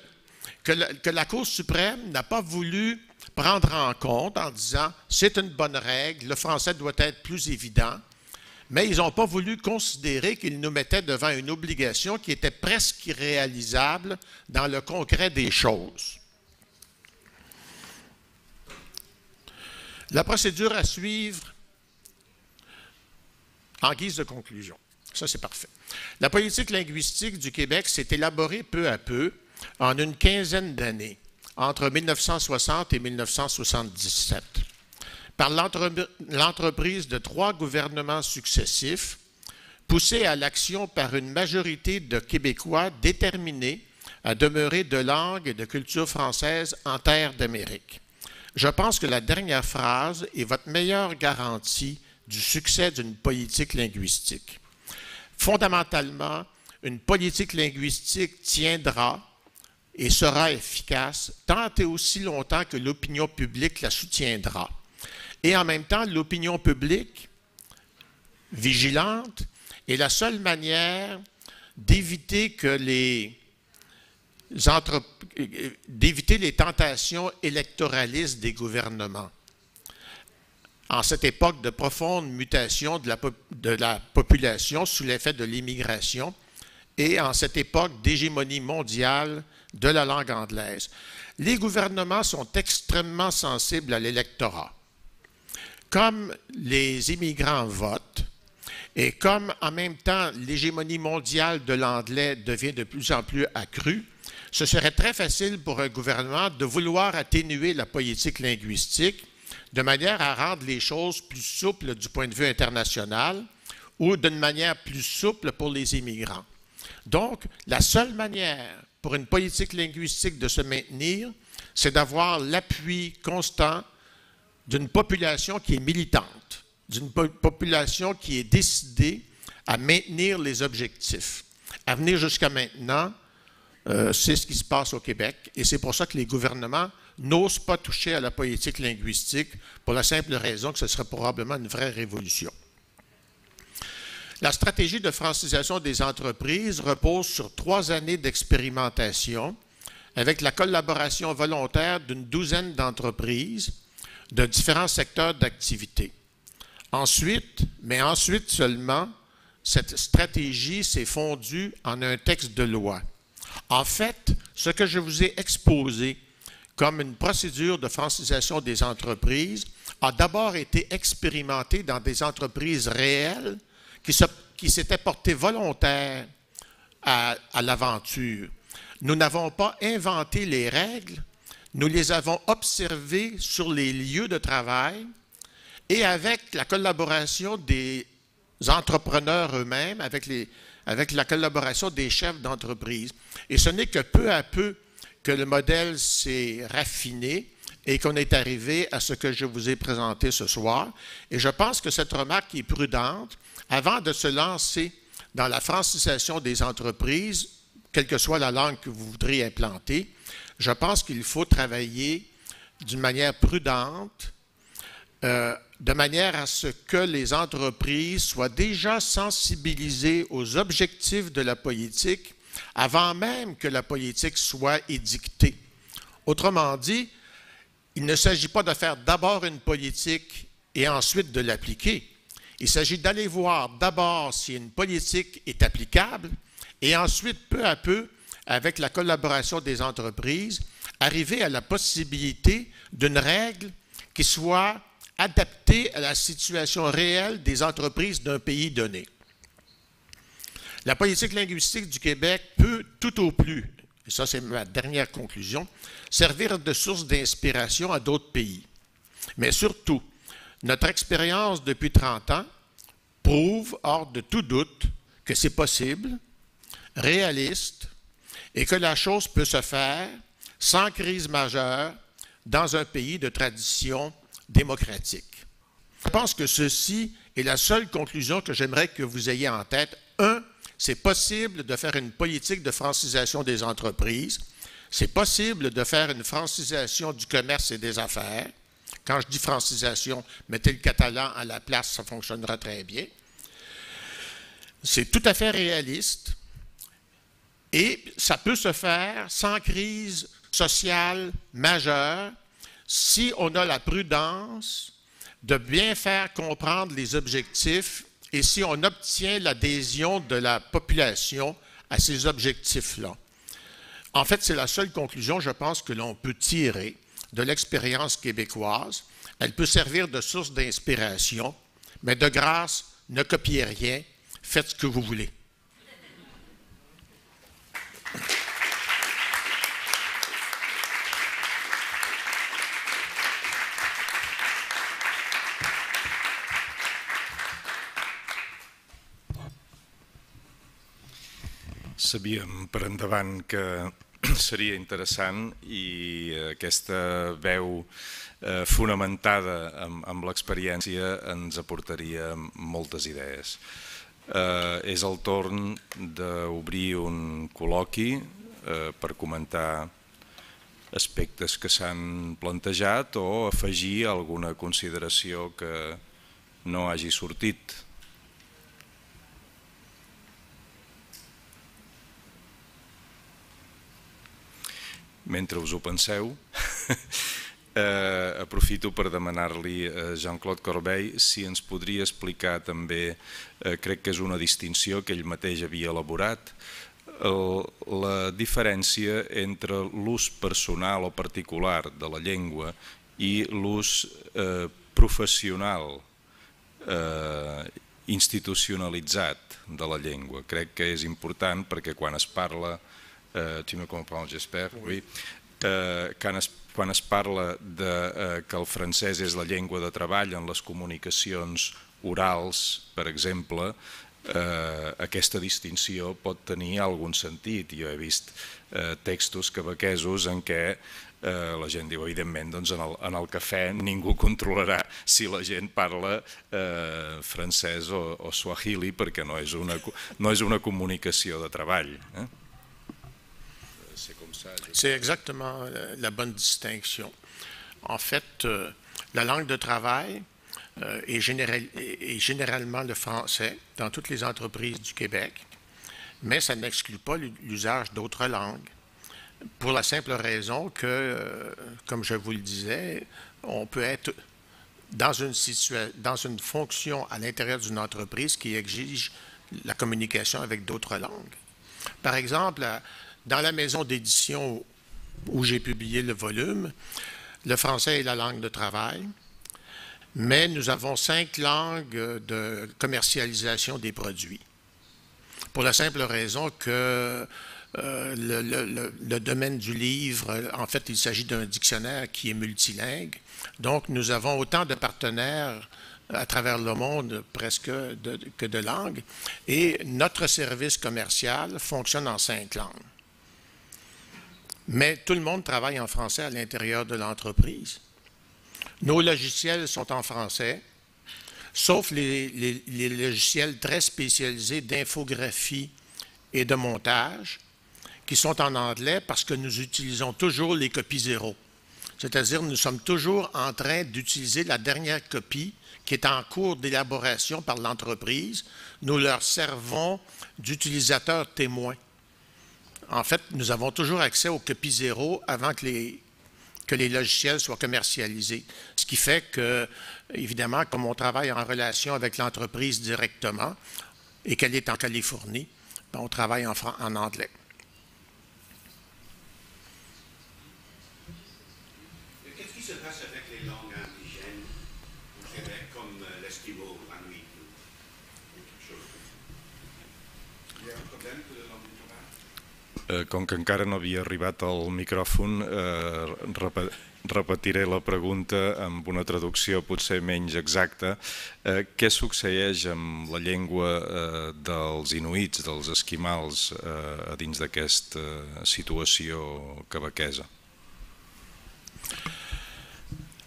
la Cour suprême n'a pas voulu prendre en compte en disant « c'est une bonne règle, le français doit être plus évident », mais ils n'ont pas voulu considérer qu'ils nous mettaient devant une obligation qui était presque irréalisable dans le concret des choses. La procédure à suivre en guise de conclusion. Ça, c'est parfait. La politique linguistique du Québec s'est élaborée peu à peu en une quinzaine d'années, entre 1960 et 1977, par l'entreprise de 3 gouvernements successifs, poussés à l'action par une majorité de Québécois déterminés à demeurer de langue et de culture française en terre d'Amérique. Je pense que la dernière phrase est votre meilleure garantie du succès d'une politique linguistique. Fondamentalement, une politique linguistique tiendra et sera efficace tant et aussi longtemps que l'opinion publique la soutiendra. Et en même temps, l'opinion publique, vigilante, est la seule manière d'éviter les tentations électoralistes des gouvernements. En cette époque de profonde mutation de la population sous l'effet de l'immigration et en cette époque d'hégémonie mondiale de la langue anglaise, les gouvernements sont extrêmement sensibles à l'électorat. Comme les immigrants votent et comme en même temps l'hégémonie mondiale de l'anglais devient de plus en plus accrue, ce serait très facile pour un gouvernement de vouloir atténuer la politique linguistique de manière à rendre les choses plus souples du point de vue international ou d'une manière plus souple pour les immigrants. Donc, la seule manière pour une politique linguistique de se maintenir, c'est d'avoir l'appui constant d'une population qui est militante, d'une population qui est décidée à maintenir les objectifs. À venir jusqu'à maintenant, c'est ce qui se passe au Québec et c'est pour ça que les gouvernements n'osent pas toucher à la politique linguistique pour la simple raison que ce serait probablement une vraie révolution. La stratégie de francisation des entreprises repose sur 3 années d'expérimentation avec la collaboration volontaire d'une douzaine d'entreprises de différents secteurs d'activité. Ensuite, mais ensuite seulement, cette stratégie s'est fondue en un texte de loi. En fait, ce que je vous ai exposé comme une procédure de francisation des entreprises a d'abord été expérimenté dans des entreprises réelles qui s'étaient portées volontaires à l'aventure. Nous n'avons pas inventé les règles, nous les avons observées sur les lieux de travail et avec la collaboration des entrepreneurs eux-mêmes, avec la collaboration des chefs d'entreprise. Et ce n'est que peu à peu que le modèle s'est raffiné et qu'on est arrivé à ce que je vous ai présenté ce soir. Et je pense que cette remarque est prudente. Avant de se lancer dans la francisation des entreprises, quelle que soit la langue que vous voudrez implanter, je pense qu'il faut travailler d'une manière prudente, de manière à ce que les entreprises soient déjà sensibilisées aux objectifs de la politique avant même que la politique soit édictée. Autrement dit, il ne s'agit pas de faire d'abord une politique et ensuite de l'appliquer. Il s'agit d'aller voir d'abord si une politique est applicable et ensuite, peu à peu, avec la collaboration des entreprises, arriver à la possibilité d'une règle qui soit adaptée à la situation réelle des entreprises d'un pays donné. La politique linguistique du Québec peut tout au plus, et ça c'est ma dernière conclusion, servir de source d'inspiration à d'autres pays. Mais surtout, notre expérience depuis 30 ans prouve, hors de tout doute, que c'est possible, réaliste, et que la chose peut se faire sans crise majeure dans un pays de tradition démocratique. Je pense que ceci est la seule conclusion que j'aimerais que vous ayez en tête. 1, c'est possible de faire une politique de francisation des entreprises. C'est possible de faire une francisation du commerce et des affaires. Quand je dis francisation, mettez le catalan à la place, ça fonctionnera très bien. C'est tout à fait réaliste et ça peut se faire sans crise sociale majeure si on a la prudence de bien faire comprendre les objectifs et si on obtient l'adhésion de la population à ces objectifs-là. En fait, c'est la seule conclusion, je pense, que l'on peut tirer de l'expérience québécoise. Elle peut servir de source d'inspiration, mais de grâce, ne copiez rien, faites ce que vous voulez. Sabíem per endavant que seria interessant i aquesta veu fonamentada amb l'experiència ens aportaria moltes idees. És el torn d'obrir un col·loqui per comentar aspectes que s'han plantejat o afegir alguna consideració que no hagi sortit. Mentre us ho penseu, aprofito per demanar-li a Jean-Claude Corbeil si ens podria explicar també, crec que és una distinció que ell mateix havia elaborat, la diferència entre l'ús personal o particular de la llengua i l'ús professional institucionalitzat de la llengua. Crec que és important perquè quan es parla, tu me comprends, j'espère, oui, quan es parla que el francès és la llengua de treball en les comunicacions orals, per exemple, aquesta distinció pot tenir algun sentit. Jo he vist textos quebequesos en què la gent diu, evidentment, en el cafè ningú controlarà si la gent parla francès o swahili perquè no és una comunicació de treball. C'est exactement la bonne distinction. En fait, la langue de travail est généralement le français dans toutes les entreprises du Québec, mais ça n'exclut pas l'usage d'autres langues, pour la simple raison que, comme je vous le disais, on peut être dans une fonction à l'intérieur d'une entreprise qui exige la communication avec d'autres langues. Par exemple, dans la maison d'édition où j'ai publié le volume, le français est la langue de travail, mais nous avons 5 langues de commercialisation des produits. Pour la simple raison que le domaine du livre, en fait, il s'agit d'un dictionnaire qui est multilingue. Donc, nous avons autant de partenaires à travers le monde presque que de langues. Et notre service commercial fonctionne en 5 langues. Mais tout le monde travaille en français à l'intérieur de l'entreprise. Nos logiciels sont en français, sauf les logiciels très spécialisés d'infographie et de montage, qui sont en anglais parce que nous utilisons toujours les copies zéro. C'est-à-dire nous sommes toujours en train d'utiliser la dernière copie qui est en cours d'élaboration par l'entreprise. Nous leur servons d'utilisateurs témoins. En fait, nous avons toujours accès aux copies zéro avant que les logiciels soient commercialisés. Ce qui fait que, évidemment, comme on travaille en relation avec l'entreprise directement et qu'elle est en Californie, on travaille en anglais. Qu'est-ce qui se passe avec les langues indigènes au Québec, comme l'esquimau, l'anuit ou quelque chose? Il y a un problème que la langue du travail? Com que encara no havia arribat al micròfon, repetiré la pregunta amb una traducció potser menys exacta. Què succeeix amb la llengua dels inuits, dels esquimals, a dins d'aquesta situació quebequesa?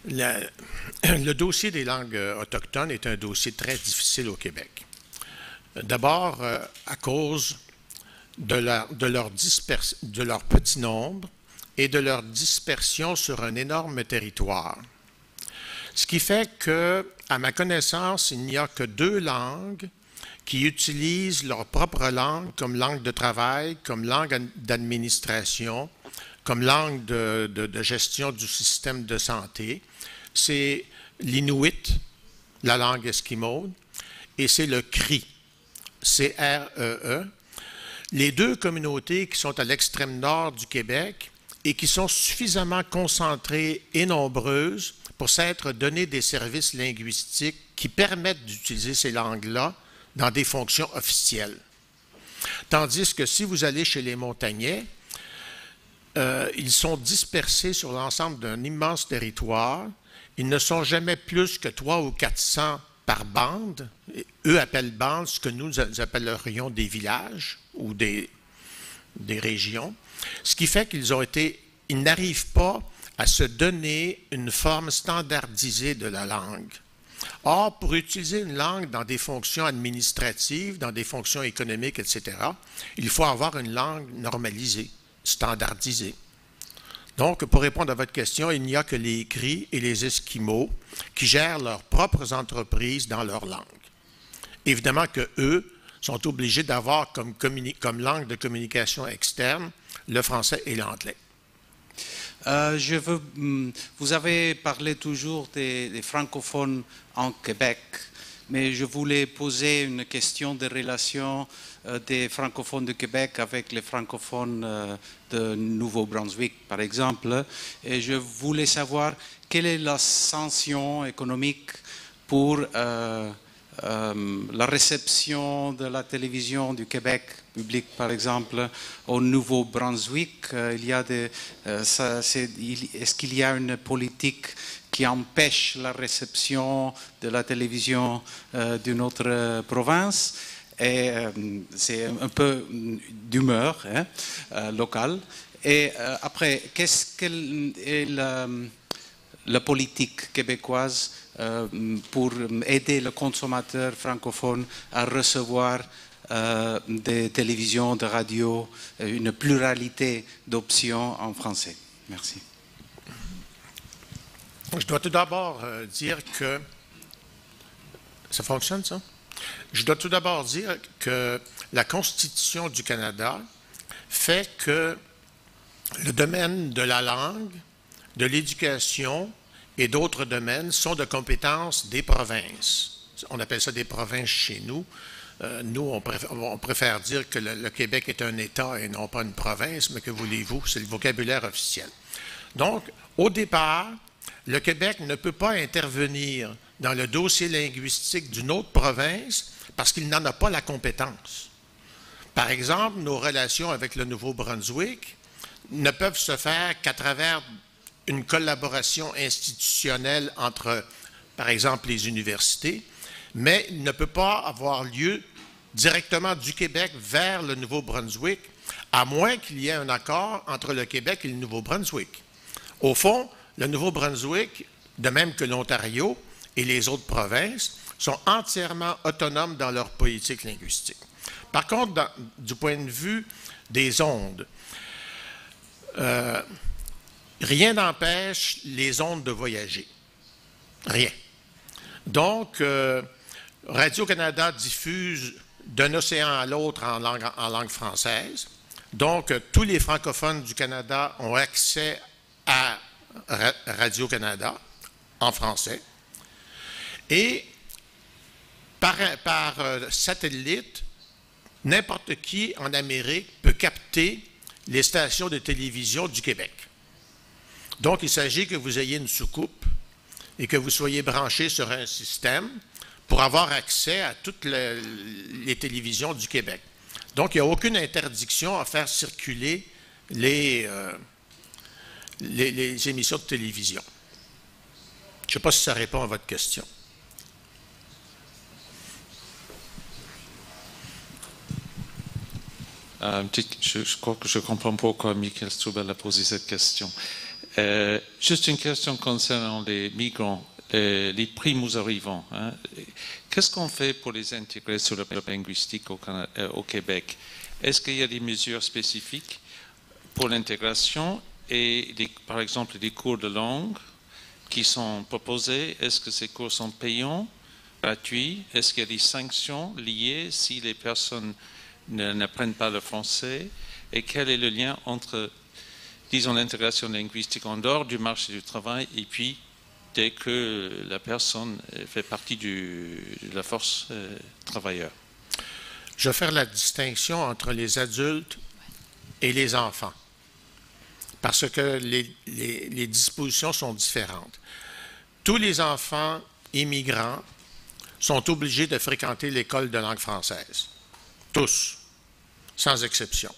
Le dossier des langues autochtones est un dossier très difficile au Québec. D'abord, à cause de leur petit nombre et de leur dispersion sur un énorme territoire. Ce qui fait que, à ma connaissance, il n'y a que 2 langues qui utilisent leur propre langue comme langue de travail, comme langue d'administration, comme langue de gestion du système de santé. C'est l'Inuit, la langue esquimaude, et c'est le Cree, C-R-E-E. Les 2 communautés qui sont à l'extrême nord du Québec et qui sont suffisamment concentrées et nombreuses pour s'être donné des services linguistiques qui permettent d'utiliser ces langues-là dans des fonctions officielles. Tandis que si vous allez chez les Montagnais, ils sont dispersés sur l'ensemble d'un immense territoire. Ils ne sont jamais plus que 300 ou 400 par bande. Eux appellent bande ce que nous appellerions des villages ou des régions. Ce qui fait ils n'arrivent pas à se donner une forme standardisée de la langue. Or, pour utiliser une langue dans des fonctions administratives, dans des fonctions économiques, etc., il faut avoir une langue normalisée, standardisée. Donc, pour répondre à votre question, il n'y a que les Cris et les Esquimaux qui gèrent leurs propres entreprises dans leur langue. Évidemment qu'eux sont obligés d'avoir comme langue de communication externe le français et l'anglais. Vous avez parlé toujours des francophones en Québec, mais je voulais poser une question de relation des francophones de Québec avec les francophones de Nouveau-Brunswick, par exemple. Et je voulais savoir quelle est la sanction économique pour la réception de la télévision du Québec public, par exemple, au Nouveau-Brunswick. Est-ce qu'il y a une politique qui empêche la réception de la télévision d'une autre province? Et c'est un peu d'humeur locale. Et après, quelle est la politique québécoise pour aider le consommateur francophone à recevoir des télévisions, de radio, une pluralité d'options en français? Merci. Je dois tout d'abord dire que... Ça fonctionne, ça? Je dois tout d'abord dire que la Constitution du Canada fait que le domaine de la langue, de l'éducation et d'autres domaines sont de compétence des provinces. On appelle ça des provinces chez nous. Nous, on préfère dire que le Québec est un État et non pas une province, mais que voulez-vous, c'est le vocabulaire officiel. Donc, au départ, le Québec ne peut pas intervenir dans le dossier linguistique d'une autre province parce qu'il n'en a pas la compétence. Par exemple, nos relations avec le Nouveau-Brunswick ne peuvent se faire qu'à travers une collaboration institutionnelle entre, par exemple, les universités, mais il ne peut pas avoir lieu directement du Québec vers le Nouveau-Brunswick, à moins qu'il y ait un accord entre le Québec et le Nouveau-Brunswick. Au fond, le Nouveau-Brunswick, de même que l'Ontario et les autres provinces, sont entièrement autonomes dans leur politique linguistique. Par contre, du point de vue des ondes, rien n'empêche les ondes de voyager. Rien. Donc, Radio-Canada diffuse d'un océan à l'autre en langue française. Donc, tous les francophones du Canada ont accès à Radio-Canada en français. Et par satellite, n'importe qui en Amérique peut capter les stations de télévision du Québec. Donc, il s'agit que vous ayez une soucoupe et que vous soyez branché sur un système pour avoir accès à toutes les télévisions du Québec. Donc, il n'y a aucune interdiction à faire circuler les émissions de télévision. Je ne sais pas si ça répond à votre question. Je crois que je comprends pourquoi Michael Strubel a posé cette question. Juste une question concernant les migrants, les primo-arrivants. Hein. Qu'est-ce qu'on fait pour les intégrer sur le plan linguistique au Québec? Est-ce qu'il y a des mesures spécifiques pour l'intégration et, par exemple, des cours de langue qui sont proposés, est-ce que ces cours sont payants, gratuits? Est-ce qu'il y a des sanctions liées si les personnes n'apprennent pas le français? Et quel est le lien entre, disons, l'intégration linguistique en dehors du marché du travail et puis dès que la personne fait partie de la force travailleur? Je vais faire la distinction entre les adultes et les enfants, parce que les dispositions sont différentes. Tous les enfants immigrants sont obligés de fréquenter l'école de langue française. Tous, sans exception.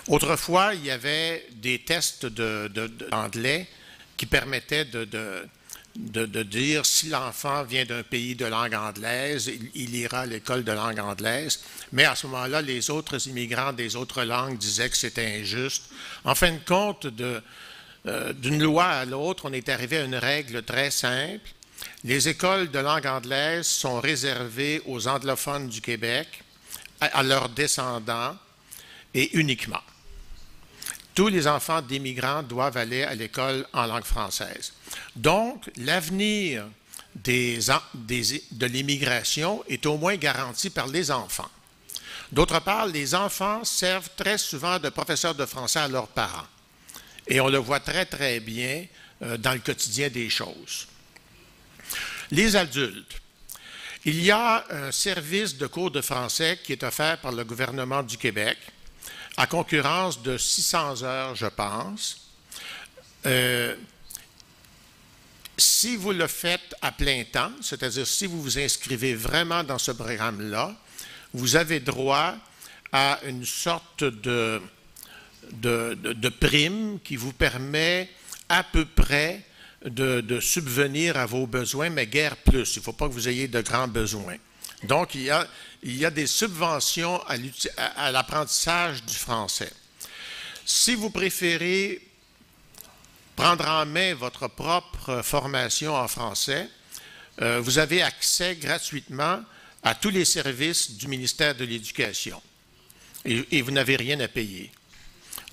Autrefois, il y avait des tests d'anglais qui permettaient de dire si l'enfant vient d'un pays de langue anglaise, il ira à l'école de langue anglaise. Mais à ce moment-là, les autres immigrants des autres langues disaient que c'était injuste. En fin de compte, d'une loi à l'autre, on est arrivé à une règle très simple. Les écoles de langue anglaise sont réservées aux anglophones du Québec, à leurs descendants, et uniquement. Tous les enfants d'immigrants doivent aller à l'école en langue française. Donc, l'avenir de l'immigration est au moins garanti par les enfants. D'autre part, les enfants servent très souvent de professeurs de français à leurs parents. Et on le voit très, très bien dans le quotidien des choses. Les adultes. Il y a un service de cours de français qui est offert par le gouvernement du Québec, à concurrence de 600 heures, je pense. Si vous le faites à plein temps, c'est-à-dire si vous vous inscrivez vraiment dans ce programme-là, vous avez droit à une sorte de prime qui vous permet à peu près de subvenir à vos besoins, mais guère plus. Il ne faut pas que vous ayez de grands besoins. Donc, il y a des subventions à l'apprentissage du français. Si vous préférez prendre en main votre propre formation en français, vous avez accès gratuitement à tous les services du ministère de l'Éducation et vous n'avez rien à payer.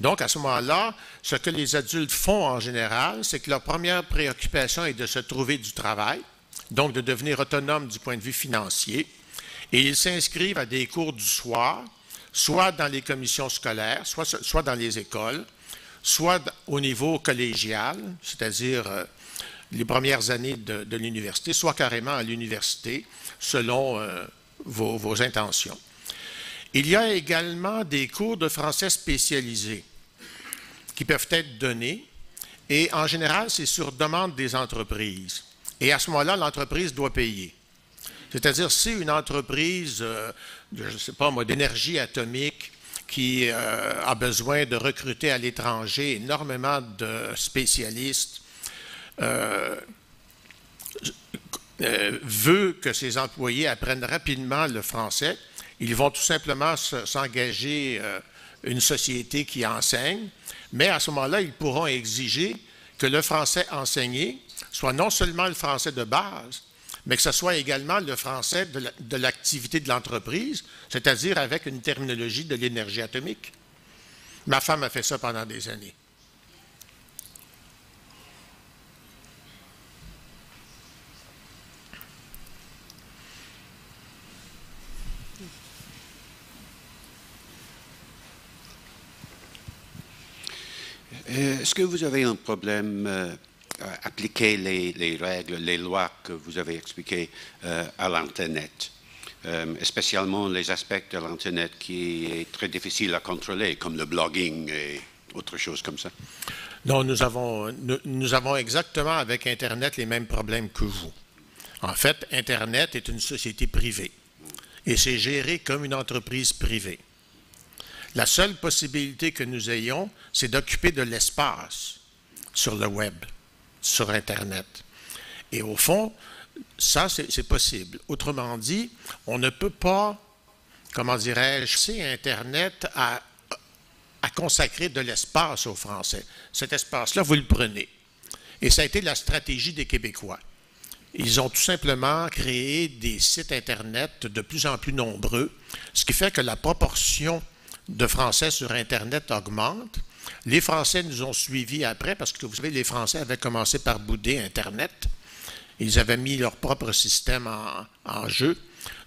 Donc, à ce moment-là, ce que les adultes font en général, c'est que leur première préoccupation est de se trouver du travail, donc de devenir autonome du point de vue financier, et ils s'inscrivent à des cours du soir, soit dans les commissions scolaires, soit dans les écoles, soit au niveau collégial, c'est-à-dire les premières années de l'université, soit carrément à l'université, selon vos intentions. Il y a également des cours de français spécialisés qui peuvent être donnés, et en général, c'est sur demande des entreprises. Et à ce moment-là, l'entreprise doit payer. C'est-à-dire, si une entreprise, je ne sais pas moi, d'énergie atomique qui a besoin de recruter à l'étranger énormément de spécialistes, veut que ses employés apprennent rapidement le français, ils vont tout simplement s'engager une société qui enseigne, mais à ce moment-là, ils pourront exiger que le français enseigné soit non seulement le français de base, mais que ce soit également le français de l'activité de l'entreprise, c'est-à-dire avec une terminologie de l'énergie atomique. Ma femme a fait ça pendant des années. Est-ce que vous avez un problème à appliquer les règles, les lois que vous avez expliquées à l'Internet, spécialement les aspects de l'Internet qui est très difficile à contrôler, comme le blogging et autre chose comme ça? Non, nous avons exactement avec Internet les mêmes problèmes que vous. En fait, Internet est une société privée et c'est géré comme une entreprise privée. La seule possibilité que nous ayons, c'est d'occuper de l'espace sur le web, sur Internet. Et au fond, ça, c'est possible. Autrement dit, on ne peut pas, comment dirais-je, c'est Internet à consacrer de l'espace aux Français. Cet espace-là, vous le prenez. Et ça a été la stratégie des Québécois. Ils ont tout simplement créé des sites Internet de plus en plus nombreux, ce qui fait que la proportion de Français sur Internet augmente Les Français nous ont suivis après parce que, vous savez, les Français avaient commencé par bouder Internet. Ils avaient mis leur propre système en jeu.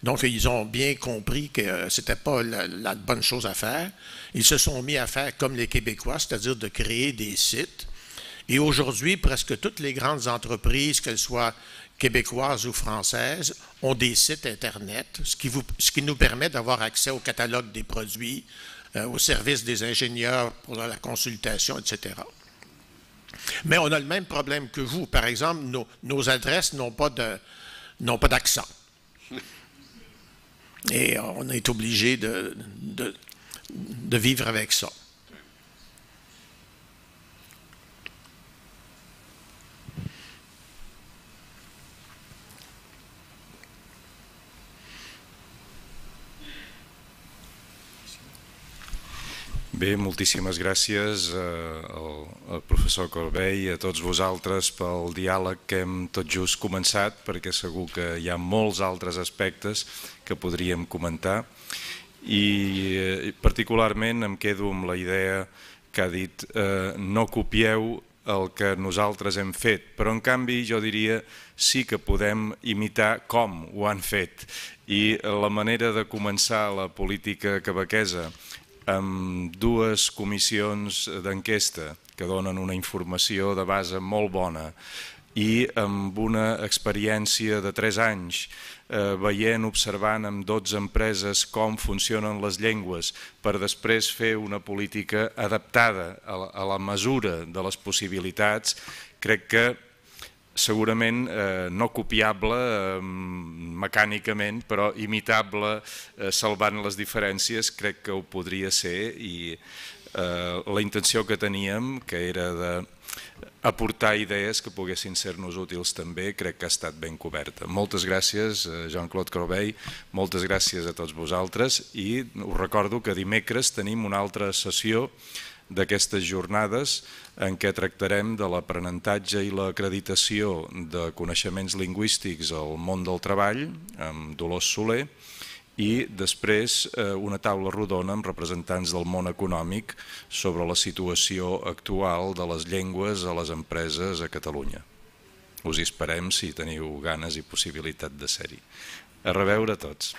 Donc, ils ont bien compris que ce n'était pas la bonne chose à faire. Ils se sont mis à faire comme les Québécois, c'est-à-dire de créer des sites. Et aujourd'hui, presque toutes les grandes entreprises, qu'elles soient québécoises ou françaises, ont des sites Internet, ce qui nous permet d'avoir accès au catalogue des produits, au service des ingénieurs pour la consultation, etc. Mais on a le même problème que vous. Par exemple, nos adresses n'ont pas d'accent. Et on est obligé de vivre avec ça. Bé, moltíssimes gràcies al professor Corbey i a tots vosaltres pel diàleg que hem tot just començat, perquè segur que hi ha molts altres aspectes que podríem comentar i particularment em quedo amb la idea que ha dit no copieu el que nosaltres hem fet, però en canvi jo diria sí que podem imitar com ho han fet i la manera de començar la política quebequesa amb dues comissions d'enquesta que donen una informació de base molt bona i amb una experiència de 3 anys veient, observant amb 12 empreses com funcionen les llengües per després fer una política adaptada a la mesura de les possibilitats, crec que segurament no copiable mecànicament, però imitable salvant les diferències, crec que ho podria ser i la intenció que teníem, que era d'aportar idees que poguessin ser-nos útils també, crec que ha estat ben coberta. Moltes gràcies, Jean-Claude Corbey, moltes gràcies a tots vosaltres i us recordo que dimecres tenim una altra sessió d'aquestes jornades en què tractarem de l'aprenentatge i l'acreditació de coneixements lingüístics al món del treball amb Dolors Soler i després una taula rodona amb representants del món econòmic sobre la situació actual de les llengües a les empreses a Catalunya. Us hi esperem si teniu ganes i possibilitat de ser-hi. A reveure a tots.